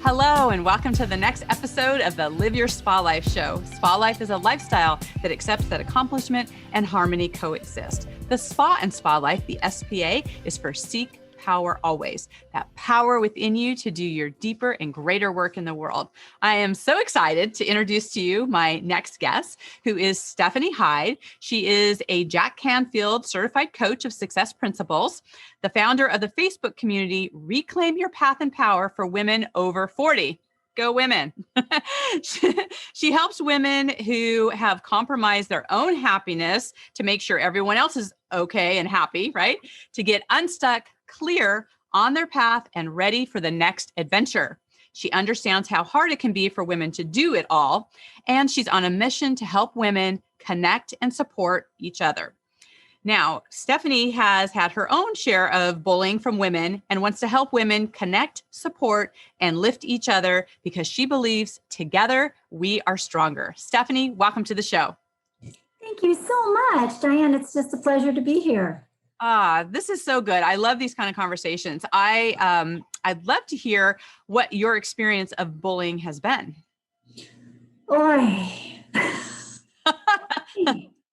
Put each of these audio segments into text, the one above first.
Hello, and welcome to the next episode of the Live Your Spa Life show. Spa life is a lifestyle that accepts that accomplishment and harmony coexist. The Spa and Spa Life, the SPA, is for Seek Power Always, that power within you to do your deeper and greater work in the world. I am so excited to introduce to you my next guest, who is Stephanie Hyde. She is a Jack Canfield certified coach of success principles, the founder of the Facebook community Reclaim Your Path and Power for Women Over 40. Go women. She helps women who have compromised their own happiness to make sure everyone else is okay and happy, right? To get unstuck, clear on their path, and ready for the next adventure. She understands how hard it can be for women to do it all, and she's on a mission to help women connect and support each other. Now, Stephanie has had her own share of bullying from women and wants to help women connect, support, and lift each other because she believes together we are stronger. Stephanie, welcome to the show. Thank you so much, Diane. It's just a pleasure to be here. This is so good. I love these kind of conversations. I'd love to hear what your experience of bullying has been. Oy.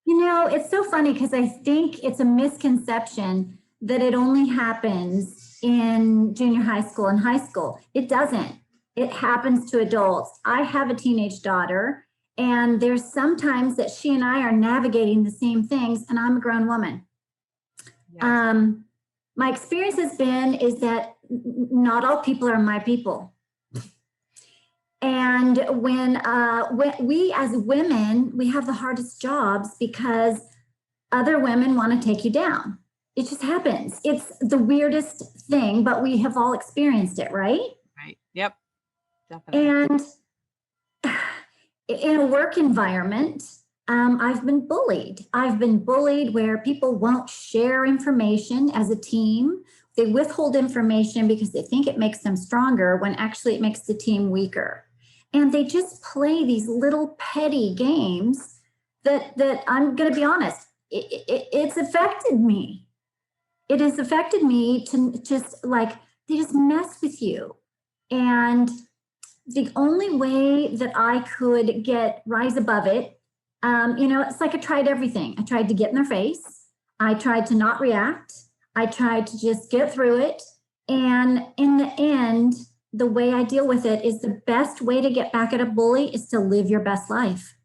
You know, it's so funny because I think it's a misconception that it only happens in junior high school and high school. It doesn't. It happens to adults. I have a teenage daughter, and there's sometimes that she and I are navigating the same things, and I'm a grown woman. Yes. My experience has been is that not all people are my people. And when we as women, we have the hardest jobs because other women want to take you down. It just happens. It's the weirdest thing, but we have all experienced it, right? Right. Yep. Definitely. And in a work environment, I've been bullied. I've been bullied where people won't share information as a team. They withhold information because they think it makes them stronger when actually it makes the team weaker. And they just play these little petty games that I'm going to be honest, it's affected me. It has affected me to just like, they just mess with you. And the only way that I could rise above it, it's like I tried everything. I tried to get in their face. I tried to not react. I tried to just get through it. And in the end, the way I deal with it is the best way to get back at a bully is to live your best life.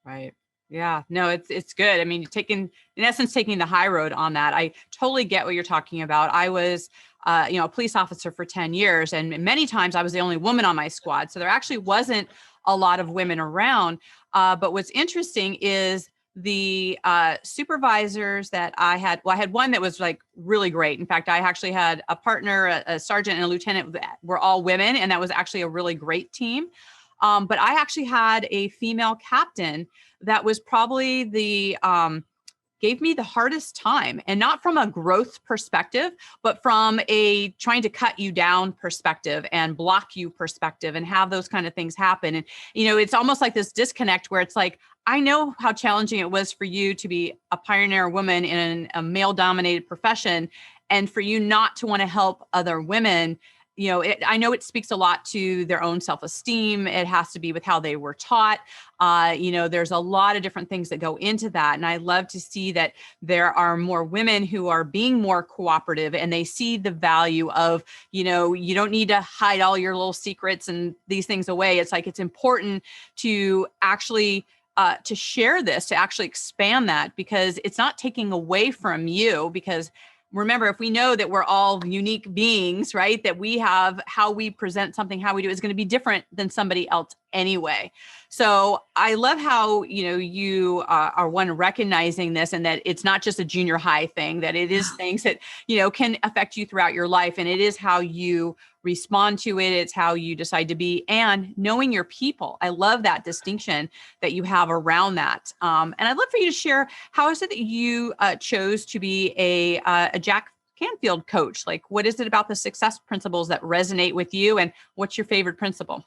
Right. Yeah, no, it's good. I mean, in essence, taking the high road on that. I totally get what you're talking about. I was, a police officer for 10 years, and many times I was the only woman on my squad. So there actually wasn't a lot of women around. But what's interesting is the supervisors that I had, I had one that was like really great. In fact, I actually had a partner, a sergeant and a lieutenant that were all women. And that was actually a really great team. But I actually had a female captain that was probably gave me the hardest time, and not from a growth perspective, but from a trying to cut you down perspective and block you perspective and have those kind of things happen. And, it's almost like this disconnect where it's like, I know how challenging it was for you to be a pioneer woman in a male dominated profession, and for you not to want to help other women. I know it speaks a lot to their own self-esteem. It has to be with how they were taught. There's a lot of different things that go into that. And I love to see that there are more women who are being more cooperative, and they see the value of, you don't need to hide all your little secrets and these things away. It's like, it's important to actually to share this, to actually expand that, because it's not taking away from you. Because remember, if we know that we're all unique beings, right, that we have how we present something, how we do it is going to be different than somebody else anyway. So I love how, you are one recognizing this, and that it's not just a junior high thing, that it is things that, can affect you throughout your life. And it is how you respond to it. It's how you decide to be, and knowing your people. I love that distinction that you have around that. And I'd love for you to share, how is it that you chose to be a Jack Canfield coach? Like, what is it about the success principles that resonate with you, and what's your favorite principle?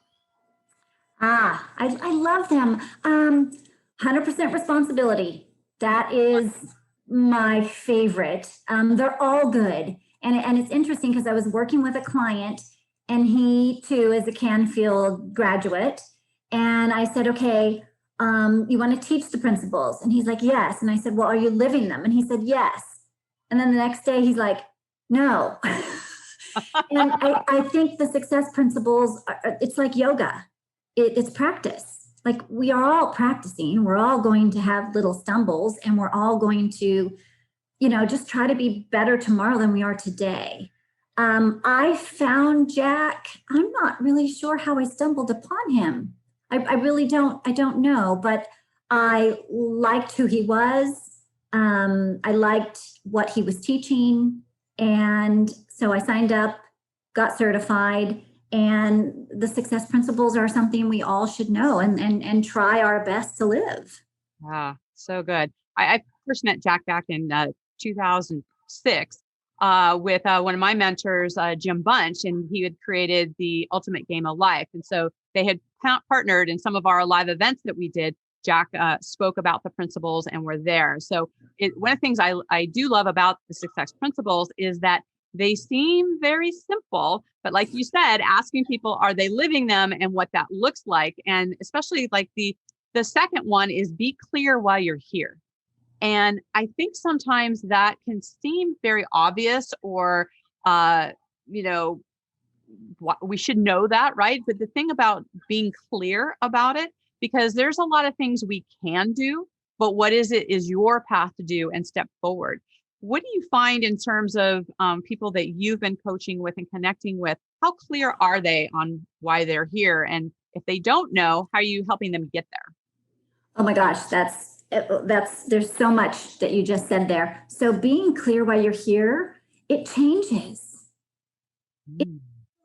I love them. 100% responsibility. That is my favorite. They're all good. And it's interesting because I was working with a client and he too is a Canfield graduate. And I said, okay, you want to teach the principles? And he's like, yes. And I said, well, are you living them? And he said, yes. And then the next day he's like, no. And I think the success principles, it's like yoga. It's practice. Like we are all practicing. We're all going to have little stumbles, and we're all going to, just try to be better tomorrow than we are today. I found Jack. I'm not really sure how I stumbled upon him. I really don't. I don't know, but I liked who he was. I liked what he was teaching. And so I signed up, got certified, and the success principles are something we all should know and try our best to live. Ah, so good. I first met Jack back in 2006 with one of my mentors, Jim Bunch, and he had created the Ultimate Game of Life. And so they had partnered in some of our live events that we did. Jack spoke about the principles and were there. So one of the things I do love about the success principles is that they seem very simple, but like you said, asking people, are they living them and what that looks like? And especially like the second one is be clear why you're here. And I think sometimes that can seem very obvious or, we should know that, right? But the thing about being clear about it, because there's a lot of things we can do, but what is your path to do and step forward. What do you find in terms of people that you've been coaching with and connecting with? How clear are they on why they're here? And if they don't know, how are you helping them get there? Oh my gosh, there's so much that you just said there. So being clear why you're here, it changes. It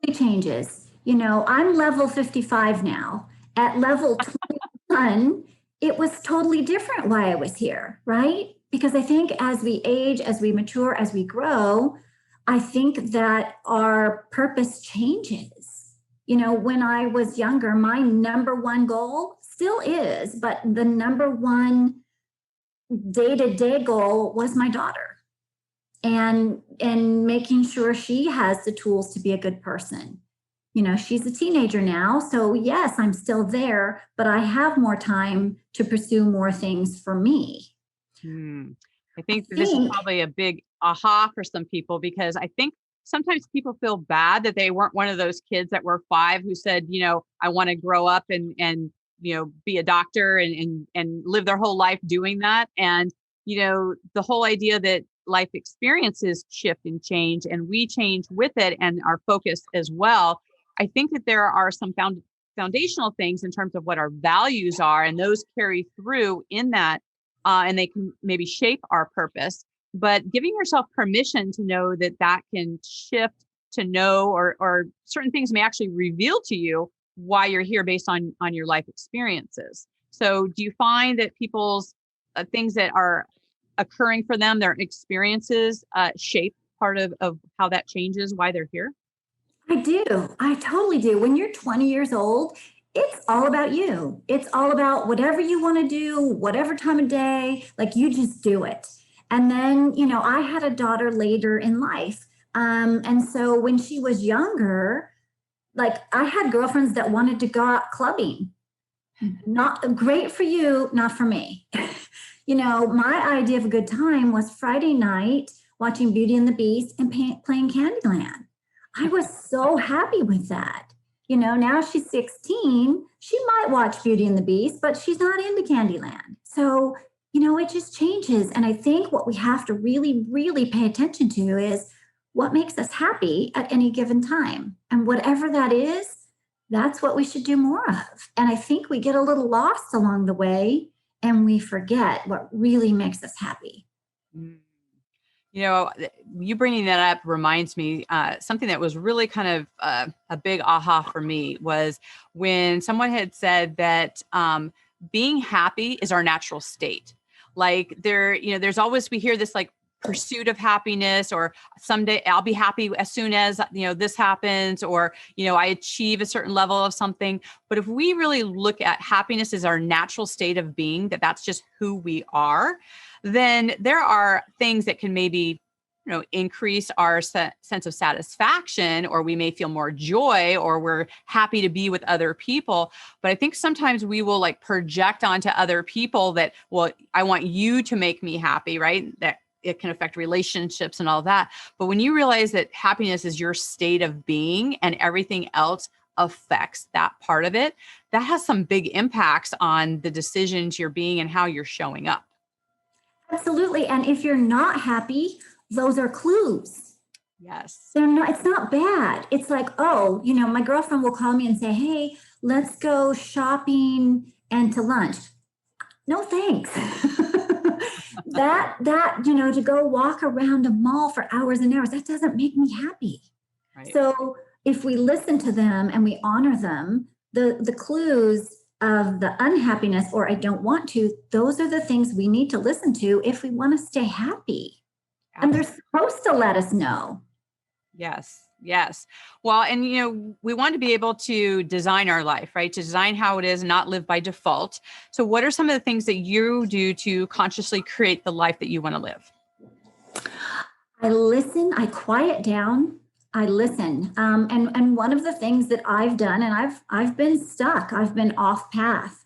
really changes. I'm level 55 now. At level 21, it was totally different why I was here, right? Because I think as we age, as we mature, as we grow, I think that our purpose changes. When I was younger, my number one goal still is, but the number one day-to-day goal was my daughter and making sure she has the tools to be a good person. She's a teenager now. So yes, I'm still there, but I have more time to pursue more things for me. I think this is probably a big aha for some people, because I think sometimes people feel bad that they weren't one of those kids that were 5 who said, I want to grow up and be a doctor and live their whole life doing that. And, the whole idea that life experiences shift and change, and we change with it and our focus as well. I think that there are some foundational things in terms of what our values are, and those carry through in that, and they can maybe shape our purpose. But giving yourself permission to know that can shift, to know, or certain things may actually reveal to you why you're here based on your life experiences. So do you find that people's things that are occurring for them, their experiences, shape part of how that changes why they're here? I do. I totally do. When you're 20 years old, it's all about you. It's all about whatever you want to do, whatever time of day, like you just do it. And then, I had a daughter later in life. And so when she was younger, like I had girlfriends that wanted to go out clubbing. Not great for you, not for me. My idea of a good time was Friday night watching Beauty and the Beast and playing Candyland. I was so happy with that. Now she's 16. She might watch Beauty and the Beast, but she's not into Candyland. So, it just changes. And I think what we have to really, really pay attention to is what makes us happy at any given time. And whatever that is, that's what we should do more of. And I think we get a little lost along the way and we forget what really makes us happy. You bringing that up reminds me something that was really kind of a big aha for me was when someone had said that being happy is our natural state. Like there's always, we hear this like pursuit of happiness, or someday I'll be happy as soon as, this happens, or, I achieve a certain level of something. But if we really look at happiness as our natural state of being, that's just who we are, then there are things that can maybe increase our sense of satisfaction, or we may feel more joy, or we're happy to be with other people. But I think sometimes we will like project onto other people that, well, I want you to make me happy, right? That it can affect relationships and all that. But when you realize that happiness is your state of being and everything else affects that part of it, that has some big impacts on the decisions you're being and how you're showing up. Absolutely. And if you're not happy, those are clues. Yes. They're not, it's not bad. It's like, oh, my girlfriend will call me and say, hey, let's go shopping and to lunch. No, thanks. To go walk around a mall for hours and hours, that doesn't make me happy. Right. So if we listen to them and we honor them, the clues of the unhappiness or I don't want to, those are the things we need to listen to if we want to stay happy. Absolutely. And they're supposed to let us know. Yes. Yes. Well, and, we want to be able to design our life, right? To design how it is, not live by default. So what are some of the things that you do to consciously create the life that you want to live? I listen, I quiet down, I listen. And one of the things that I've done, and I've been stuck, I've been off path.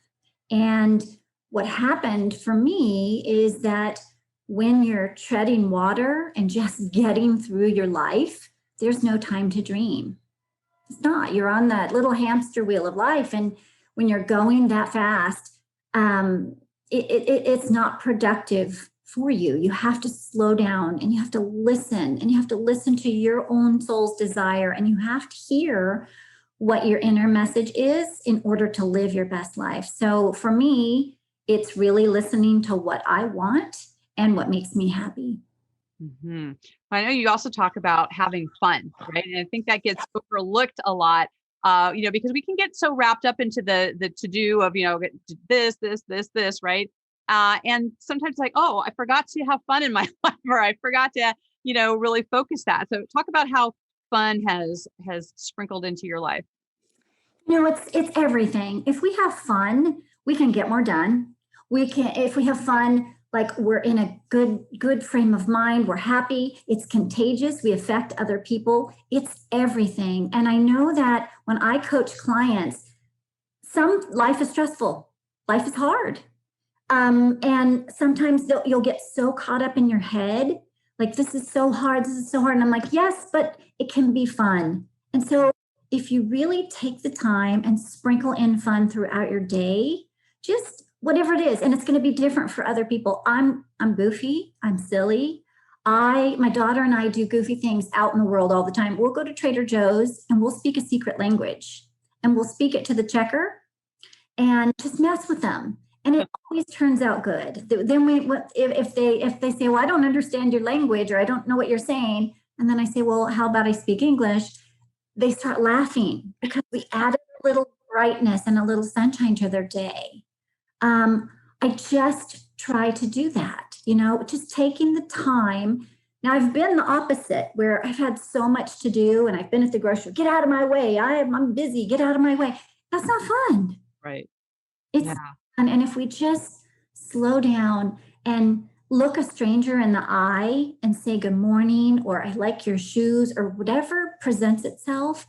And what happened for me is that when you're treading water and just getting through your life, there's no time to dream. It's not. You're on that little hamster wheel of life. And when you're going that fast, it's not productive for you. You have to slow down and you have to listen, and you have to listen to your own soul's desire, and you have to hear what your inner message is in order to live your best life. So for me, it's really listening to what I want and what makes me happy. Mm-hmm. I know you also talk about having fun, right? And I think that gets overlooked a lot, because we can get so wrapped up into the to-do of, this, right? And sometimes like, oh, I forgot to have fun in my life, or I forgot to, really focus that. So talk about how fun has sprinkled into your life. It's everything. If we have fun, we can get more done. If we have fun, like we're in a good frame of mind, we're happy, it's contagious, we affect other people, it's everything. And I know that when I coach clients, life is stressful, life is hard. And sometimes you'll get so caught up in your head, like this is so hard. And I'm like, yes, but it can be fun. And so if you really take the time and sprinkle in fun throughout your day, just whatever it is, and it's going to be different for other people. I'm goofy, I'm silly. My daughter and I do goofy things out in the world all the time. We'll go to Trader Joe's and we'll speak a secret language, and we'll speak it to the checker and just mess with them. And it always turns out good. Then if they say, well, I don't understand your language, or I don't know what you're saying. And then I say, well, how about I speak English? They start laughing because we added a little brightness and a little sunshine to their day. I just try to do that, just taking the time. Now I've been the opposite, where I've had so much to do and I've been at the grocery, get out of my way. I'm busy, get out of my way. That's not fun. Right. It's fun. And if we just slow down and look a stranger in the eye and say good morning, or I like your shoes, or whatever presents itself,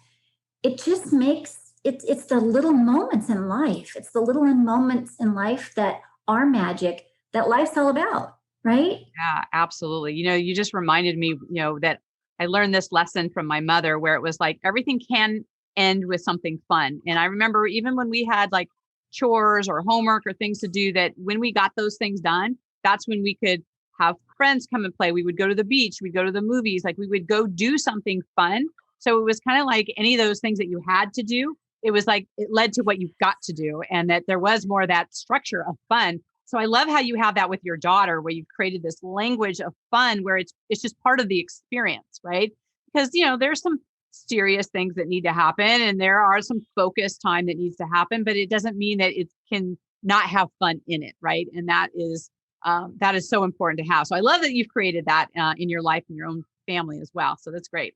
it just makes it's the little moments in life. It's the little moments in life that are magic, that life's all about, right? Yeah, absolutely. You just reminded me, that I learned this lesson from my mother, where it was like, everything can end with something fun. And I remember even when we had like chores or homework or things to do, that when we got those things done, that's when we could have friends come and play. We would go to the beach, we'd go to the movies, like we would go do something fun. So it was kind of like any of those things that you had to do, it was like it led to what you've got to do, and that there was more of that structure of fun. So I love how you have that with your daughter, where you've created this language of fun, where it's just part of the experience, right? Because there's some serious things that need to happen, and there are some focused time that needs to happen, but it doesn't mean that it can not have fun in it, right? And that is so important to have. So I love that you've created that in your life and your own family as well. So that's great.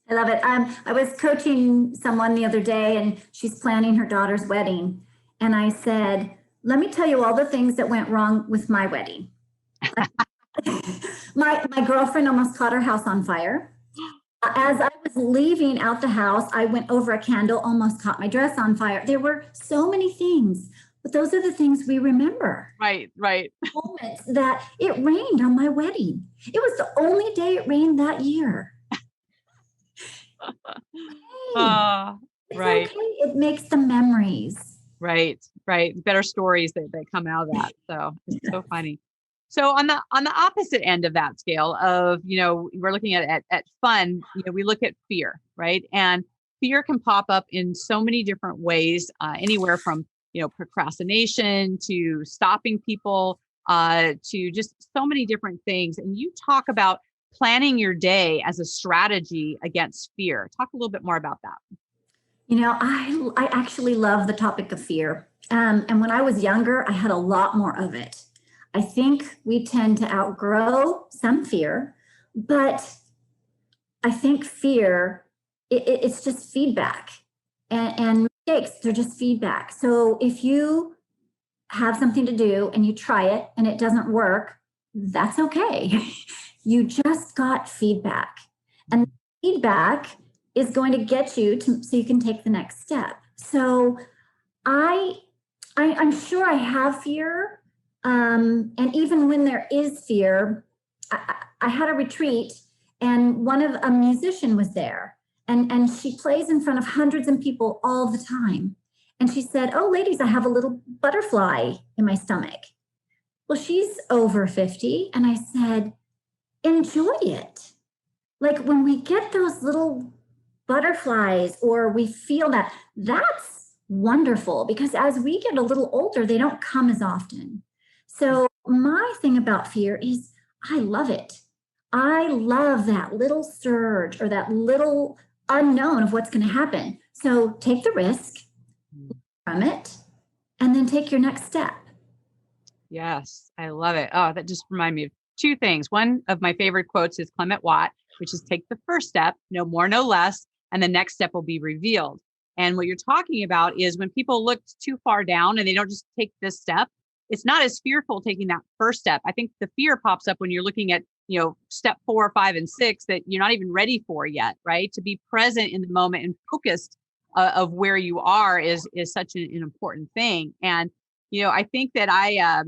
I love it. I was coaching someone the other day, and she's planning her daughter's wedding. And I said, let me tell you all the things that went wrong with my wedding. My girlfriend almost caught her house on fire. As I was leaving out the house, I went over a candle, almost caught my dress on fire. There were so many things, but those are the things we remember. Right. Moments that it rained on my wedding. It was the only day it rained that year. Hey, it's right. okay. It makes the memories. Right. Better stories that come out of that. So it's so funny. So on the opposite end of that scale of, we're looking at fun, we look at fear, right? And fear can pop up in so many different ways, anywhere from, procrastination to stopping people, to just so many different things. And you talk about planning your day as a strategy against fear. Talk a little bit more about that. I actually love the topic of fear. And when I was younger, I had a lot more of it. I think we tend to outgrow some fear, but I think fear, it's just feedback, and mistakes, they're just feedback. So if you have something to do and you try it and it doesn't work, that's okay. You just got feedback, and feedback is going to get you so you can take the next step. So I'm sure I have fear. And even when there is fear, I had a retreat, and a musician was there, and she plays in front of hundreds of people all the time. And she said, "Oh, ladies, I have a little butterfly in my stomach." Well, she's over 50. And I said, "Enjoy it." Like when we get those little butterflies, or we feel that's wonderful, because as we get a little older, they don't come as often. So my thing about fear is I love it. I love that little surge or that little unknown of what's going to happen. So take the risk from it and then take your next step. Yes, I love it. Oh, that just reminded me of two things. One of my favorite quotes is Clement Watt, which is take the first step, no more, no less, and the next step will be revealed. And what you're talking about is when people look too far down and they don't just take this step, it's not as fearful taking that first step. I think the fear pops up when you're looking at, step 4, 5, and 6 that you're not even ready for yet, right? To be present in the moment and focused of where you are is such an important thing. And, I think that I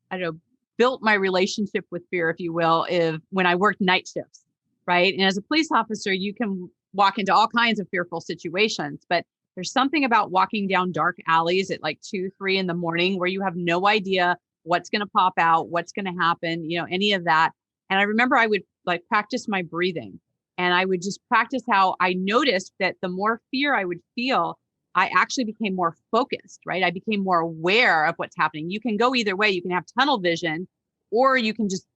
don't know, built my relationship with fear, if you will, when I worked night shifts, right? And as a police officer, you can walk into all kinds of fearful situations, but there's something about walking down dark alleys at like 2, 3 in the morning where you have no idea what's going to pop out, what's going to happen, any of that. And I remember I would practice my breathing, and I would just practice how I noticed that the more fear I would feel, I actually became more focused, right? I became more aware of what's happening. You can go either way. You can have tunnel vision, or you can just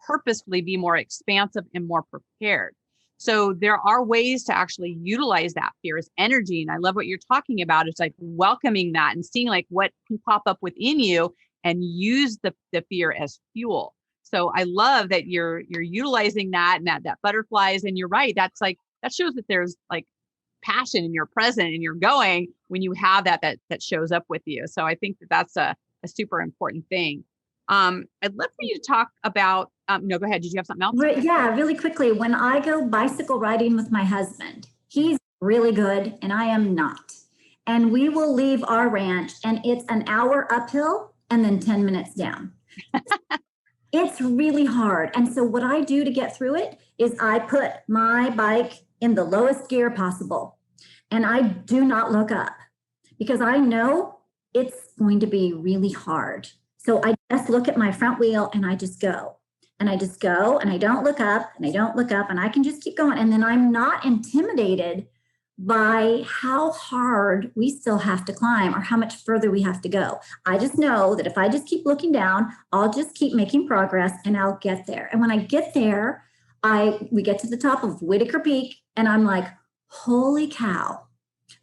purposefully be more expansive and more prepared. So there are ways to actually utilize that fear as energy. And I love what you're talking about. It's welcoming that and seeing what can pop up within you and use the fear as fuel. So I love that you're utilizing that, and that butterflies. And you're right. That shows that there's passion, and you're present and you're going when you have that shows up with you. So I think that's a super important thing. I'd love for you to talk about, no, go ahead. Did you have something else? Yeah, really quickly. When I go bicycle riding with my husband, he's really good and I am not. And we will leave our ranch and it's an hour uphill and then 10 minutes down. It's really hard. And so what I do to get through it is I put my bike in the lowest gear possible. And I do not look up because I know it's going to be really hard. So I just look at my front wheel and I just go. And I just go and I don't look up and I don't look up and I can just keep going. And then I'm not intimidated by how hard we still have to climb or how much further we have to go. I just know that if I just keep looking down, I'll just keep making progress and I'll get there. And when I get there, we get to the top of Whitaker Peak and I'm like, holy cow,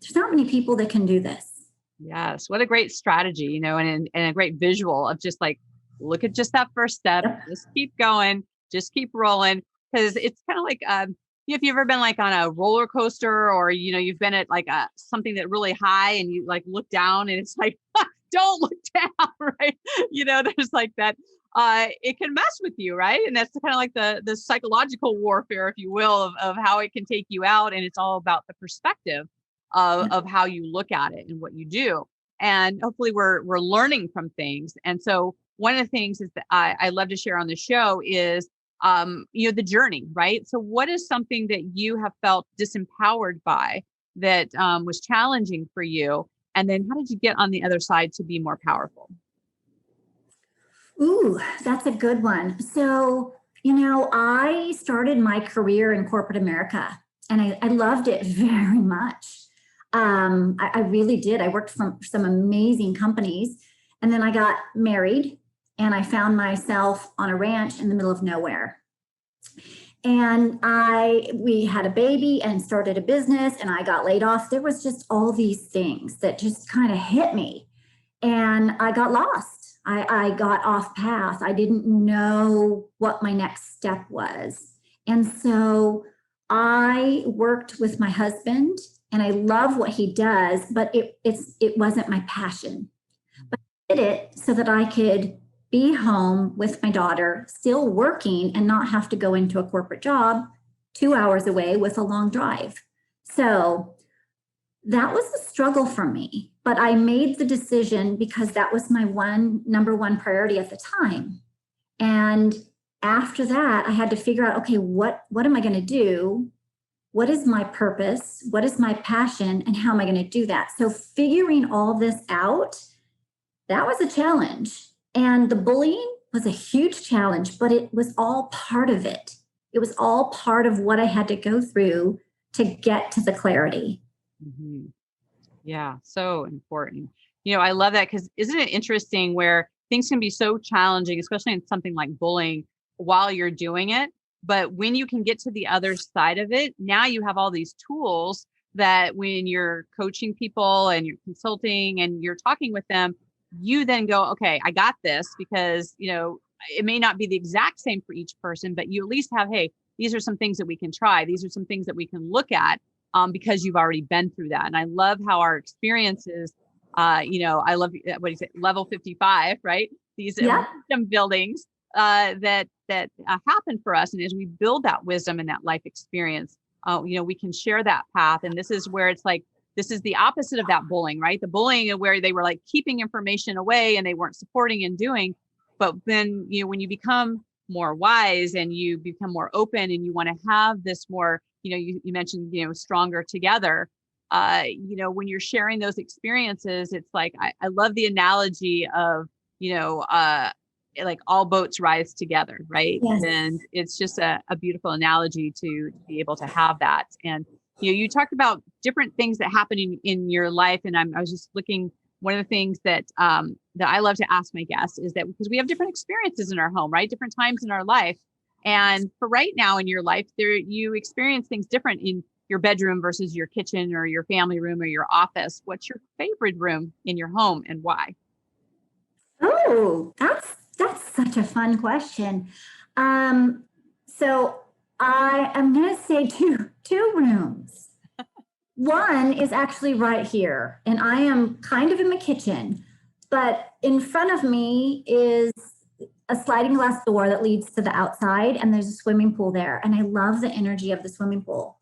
there's not many people that can do this. Yes. What a great strategy, and a great visual of just look at just that first step, just keep going, just keep rolling. Cause it's kind of if you've ever been on a roller coaster or, you've been at something that really high and you look down and it's don't look down, right? There's that it can mess with you, right? And that's kind of like the psychological warfare, if you will, of how it can take you out. And it's all about the perspective of how you look at it and what you do. And hopefully we're learning from things. And so one of the things is that I love to share on the show is the journey, right? So what is something that you have felt disempowered by that was challenging for you? And then how did you get on the other side to be more powerful? Ooh, that's a good one. So, I started my career in corporate America and I loved it very much. I really did. I worked for some amazing companies and then I got married and I found myself on a ranch in the middle of nowhere. And we had a baby and started a business and I got laid off. There was just all these things that just kind of hit me and I got lost. I got off path. I didn't know what my next step was. And so I worked with my husband and I love what he does, but it wasn't my passion. But I did it so that I could be home with my daughter, still working and not have to go into a corporate job 2 hours away with a long drive. So that was a struggle for me, but I made the decision because that was my number one priority at the time. And after that, I had to figure out, okay, what am I going to do? What is my purpose? What is my passion? And how am I going to do that? So figuring all this out, that was a challenge. And the bullying was a huge challenge, but it was all part of it. It was all part of what I had to go through to get to the clarity. Mm-hmm. Yeah, so important. I love that because isn't it interesting where things can be so challenging, especially in something like bullying while you're doing it. But when you can get to the other side of it, now you have all these tools that when you're coaching people and you're consulting and you're talking with them, you then go, okay, I got this because, it may not be the exact same for each person, but you at least have, hey, these are some things that we can try. These are some things that we can look at because you've already been through that. And I love how our experiences, I love, what do you say, level 55, right? These wisdom buildings that happen for us. And as we build that wisdom and that life experience, we can share that path. And this is where it's like, this is the opposite of that bullying, right? The bullying where they were like keeping information away and they weren't supporting and doing. But then, when you become more wise and you become more open and you want to have this more, you mentioned, stronger together, when you're sharing those experiences, it's like, I love the analogy of, like all boats rise together, right? Yes. And it's just a beautiful analogy to be able to have that. And you talked about different things that happen in your life. And I was just looking, one of the things that I love to ask my guests is that because we have different experiences in our home, right? Different times in our life. And for right now in your life, you experience things different in your bedroom versus your kitchen or your family room or your office. What's your favorite room in your home and why? Oh, that's such a fun question. So I am going to say two rooms. One is actually right here, and I am kind of in the kitchen, but in front of me is a sliding glass door that leads to the outside, and there's a swimming pool there. And I love the energy of the swimming pool.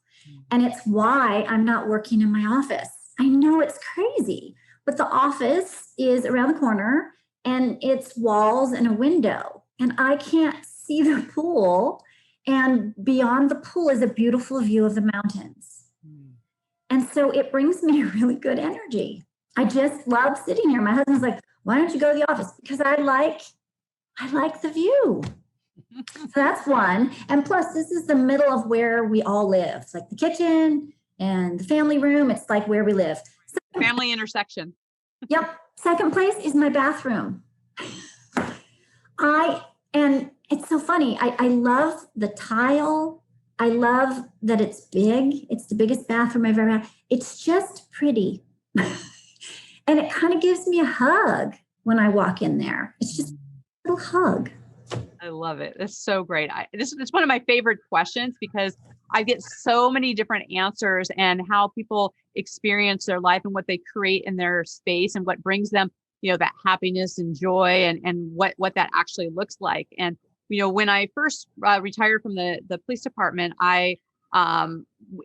And it's why I'm not working in my office. I know it's crazy, but the office is around the corner and it's walls and a window, and I can't see the pool. And beyond the pool is a beautiful view of the mountains. And so it brings me really good energy. I just love sitting here. My husband's like, why don't you go to the office? Because I like the view. So that's one. And plus, this is the middle of where we all live. It's like the kitchen and the family room. It's like where we live. Family intersection. Yep. Second place is my bathroom. And it's so funny. I love the tile. I love that it's big. It's the biggest bathroom I've ever had. It's just pretty. And it kind of gives me a hug when I walk in there. It's just a little hug. I love it. That's so great. This is one of my favorite questions because I get so many different answers and how people experience their life and what they create in their space and what brings them that happiness and joy and what that actually looks like. And, when I first retired from the police department,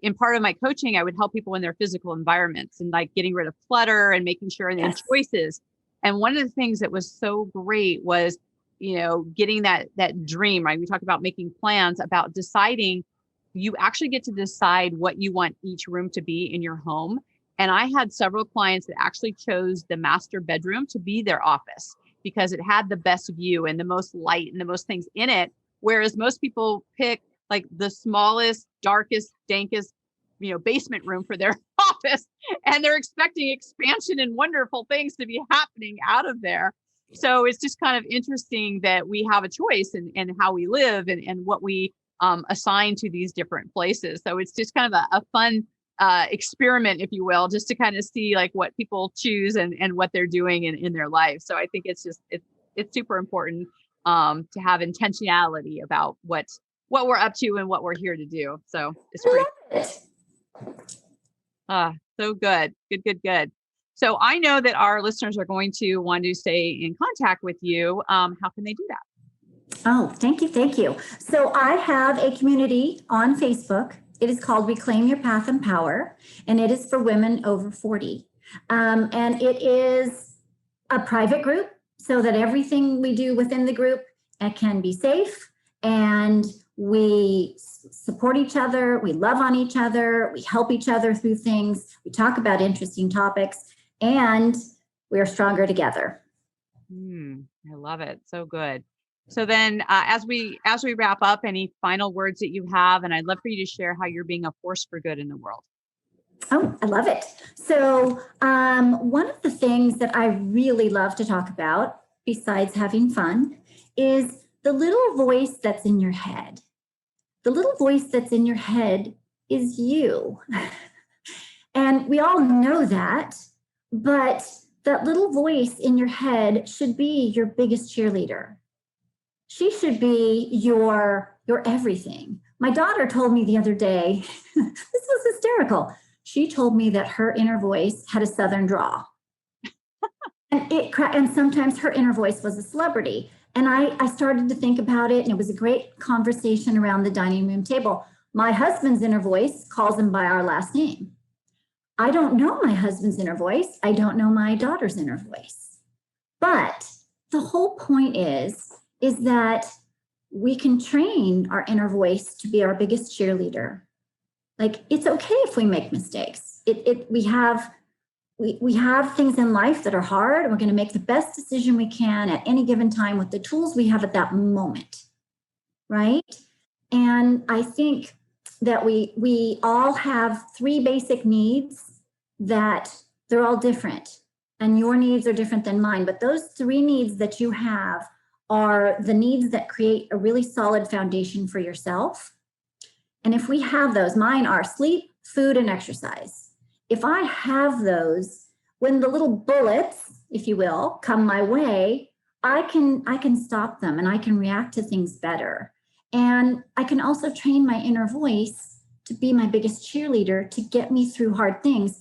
in part of my coaching, I would help people in their physical environments and like getting rid of clutter and making sure and Yes. choices. And one of the things that was so great was, getting that dream, right? We talked about making plans, about deciding. You actually get to decide what you want each room to be in your home. And I had several clients that actually chose the master bedroom to be their office because it had the best view and the most light and the most things in it. Whereas most people pick like the smallest, darkest, dankest, basement room for their office, and they're expecting expansion and wonderful things to be happening out of there. So it's just kind of interesting that we have a choice in how we live and what we assign to these different places. So it's just kind of a fun experiment, if you will, just to kind of see like what people choose and what they're doing in their life. So I think it's super important to have intentionality about what we're up to and what we're here to do. So it's great. So good. Good. So I know that our listeners are going to want to stay in contact with you. How can they do that? Oh, thank you. Thank you. So I have a community on Facebook. It is called Reclaim Your Path and Power, and it is for women over 40. And it is a private group so that everything we do within the group can be safe, and we support each other, we love on each other, we help each other through things, we talk about interesting topics, and we're stronger together. I love it. So good. So then as we wrap up, any final words that you have, and I'd love for you to share how you're being a force for good in the world. Oh, I love it. So one of the things that I really love to talk about, besides having fun, is the little voice that's in your head. The little voice that's in your head is you. And we all know that, but that little voice in your head should be your biggest cheerleader. She should be your everything. My daughter told me the other day, this was hysterical. She told me that her inner voice had a Southern drawl. And sometimes her inner voice was a celebrity. And I started to think about it, and it was a great conversation around the dining room table. My husband's inner voice calls him by our last name. I don't know my husband's inner voice. I don't know my daughter's inner voice. But the whole point is that we can train our inner voice to be our biggest cheerleader. Like, it's okay if we make mistakes. We have things in life that are hard, and we're going to make the best decision we can at any given time with the tools we have at that moment, right? And I think that we all have three basic needs that they're all different, and your needs are different than mine. But those three needs that you have are the needs that create a really solid foundation for yourself. And if we have those, mine are sleep, food, and exercise. If I have those, when the little bullets, if you will, come my way, I can stop them and I can react to things better. And I can also train my inner voice to be my biggest cheerleader to get me through hard things.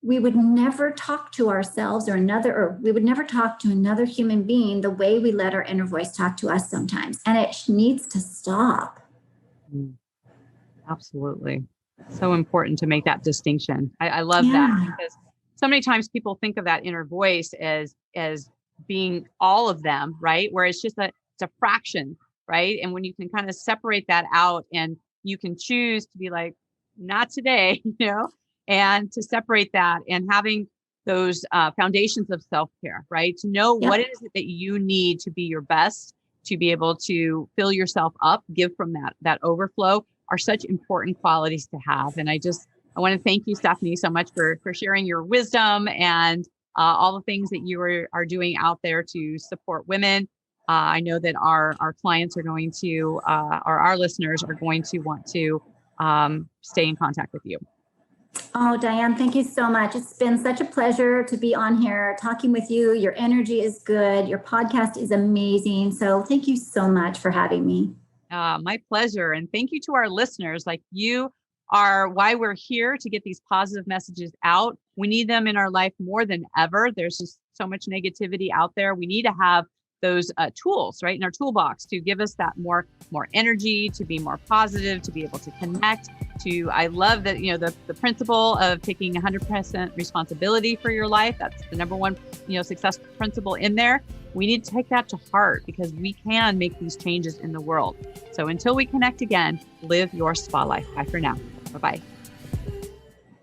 We would never talk to ourselves or we would never talk to another human being the way we let our inner voice talk to us sometimes. And it needs to stop. Absolutely. So important to make that distinction. I love that, because so many times people think of that inner voice as being all of them, right? Where it's just it's a fraction, right? And when you can kind of separate that out and you can choose to be like, not today, and to separate that and having those foundations of self-care, right? To know what it is that you need to be your best, to be able to fill yourself up, give from that overflow, are such important qualities to have. And I want to thank you, Stephanie, so much for sharing your wisdom and all the things that you are doing out there to support women. I know that our clients are going to, or our listeners are going to want to stay in contact with you. Oh, Diane, thank you so much. It's been such a pleasure to be on here talking with you. Your energy is good. Your podcast is amazing. So thank you so much for having me. My pleasure. And thank you to our listeners. Like, you are why we're here, to get these positive messages out, We need them in our life more than ever. There's just so much negativity out there. We need to have those tools, right, in our toolbox to give us that more energy, to be more positive, to be able to connect. I love that, the principle of taking 100% responsibility for your life. That's the number one, success principle in there. We need to take that to heart because we can make these changes in the world. So until we connect again, live your spa life. Bye for now. Bye-bye.